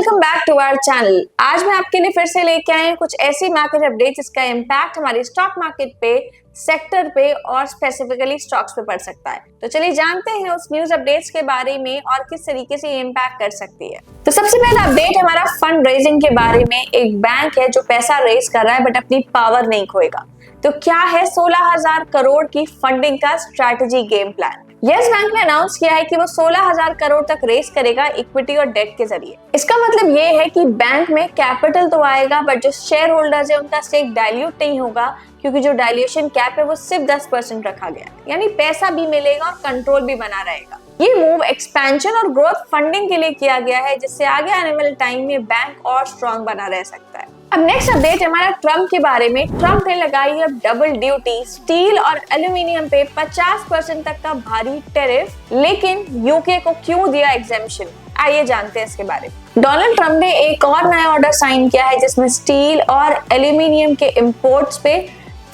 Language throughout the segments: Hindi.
Welcome back to our channel. आज मैं आपके लिए फिर से लेके आए कुछ ऐसी मार्केट अपडेट जिसका इम्पैक्ट हमारी स्टॉक मार्केट पे, सेक्टर पे और स्पेसिफिकली स्टॉक्स पे पड़ सकता है। तो चलिए जानते हैं उस न्यूज अपडेट्स के बारे में और किस तरीके से ये इम्पैक्ट कर सकती है। तो सबसे पहला अपडेट हमारा फंड रेजिंग के बारे में। एक बैंक है जो पैसा रेज कर रहा है बट अपनी पावर नहीं खोएगा। तो क्या है 16,000 करोड़ की फंडिंग का strategy game plan. Yes bank ने अनाउंस किया है कि वो 16,000 करोड़ तक रेस करेगा इक्विटी और डेट के जरिए। इसका मतलब ये है कि बैंक में कैपिटल तो आएगा बट जो शेयर होल्डर्स है उनका स्टेक डाइल्यूट नहीं होगा, क्योंकि जो डाइल्यूशन कैप है वो सिर्फ 10% रखा गया है। यानी पैसा भी मिलेगा और कंट्रोल भी बना रहेगा। ये मूव एक्सपेंशन और ग्रोथ फंडिंग के लिए किया गया है, जिससे आगे आने वाले टाइम में बैंक और स्ट्रॉन्ग बना रह सकता है। अब नेक्स्ट अपडेट हमारा ट्रम्प के बारे में। ट्रम्प ने लगाई है डबल ड्यूटी स्टील और एल्यूमिनियम पे 50% तक का भारी टैरिफ, लेकिन यूके को क्यों दिया एग्जेम्पशन, आइए जानते हैं इसके बारे में। डोनाल्ड ट्रम्प ने एक और नया ऑर्डर साइन किया है जिसमें स्टील और एल्यूमिनियम के इंपोर्ट्स पे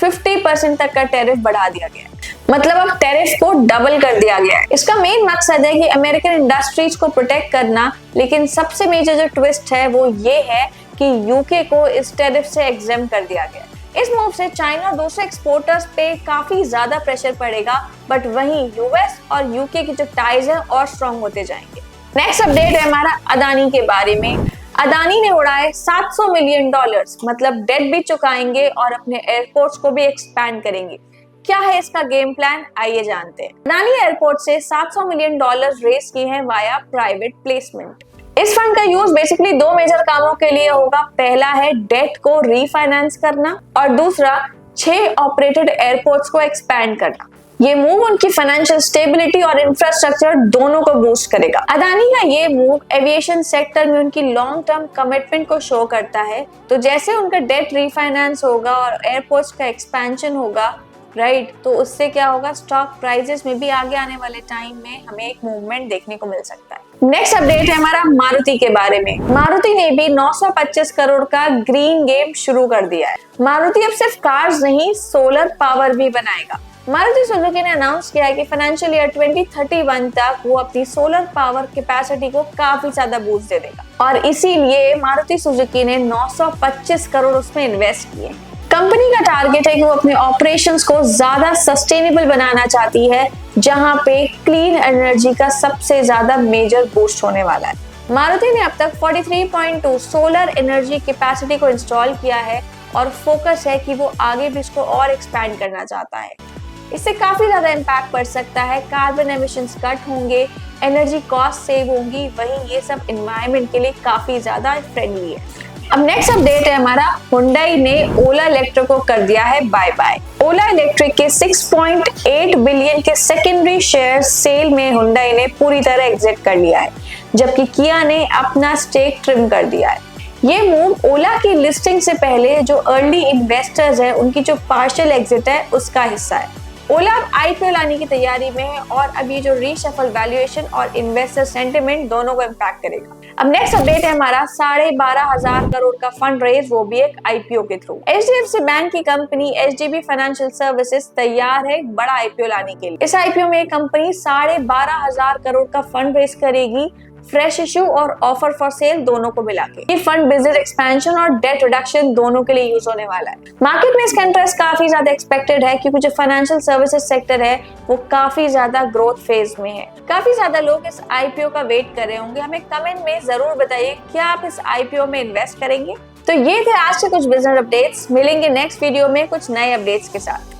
50% तक का टैरिफ बढ़ा दिया गया है। मतलब अब टैरिफ को डबल कर दिया गया है। इसका मेन मकसद है कि अमेरिकन इंडस्ट्रीज को प्रोटेक्ट करना, लेकिन सबसे मेजर जो ट्विस्ट है वो ये है कि यूके को इस टैरिफ से एग्जेम कर दिया गया। इस मूव से चाइना और दूसरे एक्सपोर्टर्स पे काफी ज्यादा प्रेशर पड़ेगा, बट वहीं यूएस और यूके की जो टाइज है और स्ट्रॉन्ग होते जाएंगे। नेक्स्ट अपडेट है हमारा अदानी के बारे में। अदानी ने उड़ाए $700 मिलियन, मतलब डेट भी चुकाएंगे और अपने एयरपोर्ट्स को भी एक्सपैंड करेंगे। क्या है इसका गेम प्लान, आइए जानते हैं। अदानी एयरपोर्ट से $700 मिलियन रेस किए हैं वाया प्राइवेट प्लेसमेंट। इस फंड का यूज बेसिकली दो मेजर कामों के लिए होगा। पहला है डेट को रीफाइनेंस करना और दूसरा 6 ऑपरेटेड एयरपोर्ट्स को एक्सपैंड करना। ये मूव उनकी फाइनेंशियल स्टेबिलिटी और इंफ्रास्ट्रक्चर दोनों को बूस्ट करेगा। अदानी का ये मूव एविएशन सेक्टर में उनकी लॉन्ग टर्म कमिटमेंट को शो करता है। तो जैसे उनका डेट रीफाइनेंस होगा और एयरपोर्ट्स का एक्सपेंशन होगा, राइट, तो उससे क्या होगा, स्टॉक प्राइसेस में भी आगे आने वाले टाइम में हमें एक मूवमेंट देखने को मिल सकता है। नेक्स्ट अपडेट है हमारा मारुति के बारे में। मारुति ने भी 925 करोड़ का ग्रीन गेम शुरू कर दिया है। मारुति अब सिर्फ कार्स नहीं, सोलर पावर भी बनाएगा। मारुति सुजुकी ने अनाउंस किया है कि फाइनेंशियल ईयर 2031 तक वो अपनी सोलर पावर कैपेसिटी को काफी ज्यादा बूस्ट दे देगा, और इसीलिए मारुति सुजुकी ने 925 करोड़ उसमें इन्वेस्ट किए। कंपनी का टारगेट है कि वो अपने ऑपरेशंस को ज्यादा सस्टेनेबल बनाना चाहती है, जहां पे क्लीन एनर्जी का सबसे ज्यादा मेजर बूस्ट होने वाला है। मारुति ने अब तक 43.2 सोलर एनर्जी कैपेसिटी को इंस्टॉल किया है और फोकस है कि वो आगे भी इसको और एक्सपैंड करना चाहता है। इससे काफी ज्यादा इम्पैक्ट पड़ सकता है, कार्बन एमिशंस कट होंगे, एनर्जी कॉस्ट सेव होंगी, वहीं ये सब एनवायरनमेंट के लिए काफी ज्यादा फ्रेंडली है। अब नेक्स्ट अपडेट है हमारा, हुंडई ने ओला इलेक्ट्रिक को कर दिया है बाय बाय। ओला इलेक्ट्रिक के 6.8 बिलियन के सेकेंडरी शेयर सेल में हुंडई ने पूरी तरह एग्जिट कर लिया है, जबकि किया ने अपना स्टेक ट्रिम कर दिया है। ये मूव ओला की लिस्टिंग से पहले जो अर्ली इन्वेस्टर्स हैं उनकी जो पार्शियल एग्जिट है उसका हिस्सा है। ओला अब आईपीओ लाने की तैयारी में है और अब ये जो रीशफल वैल्यूएशन और इन्वेस्टर सेंटिमेंट दोनों को इम्पैक्ट करेगा। अब नेक्स्ट अपडेट है हमारा 12,500 करोड़ का फंड रेज, वो भी एक आईपीओ के थ्रू। एचडीएफसी बैंक की कंपनी एचडीबी फाइनेंशियल सर्विसेज तैयार है एक बड़ा आईपीओ लाने के लिए। इस आईपीओ में कंपनी 12,500 करोड़ का फंड रेज करेगी, फ्रेश इशू और ऑफर फॉर सेल दोनों को मिला के। ये फंड बिजनेस एक्सपेंशन और डेट रिडक्शन दोनों के लिए यूज होने वाला है। मार्केट में इसका इंटरेस्ट काफी ज्यादा एक्सपेक्टेड है, क्योंकि जो फाइनेंशियल सर्विसेज सेक्टर है वो काफी ज्यादा ग्रोथ फेज में है। काफी ज्यादा लोग इस आईपीओ का वेट कर रहे होंगे। हमें कमेंट में जरूर बताइए क्या आप इस आईपीओ में इन्वेस्ट करेंगे। तो ये थे आज के कुछ बिजनेस अपडेट्स। मिलेंगे नेक्स्ट वीडियो में कुछ नए अपडेट्स के साथ।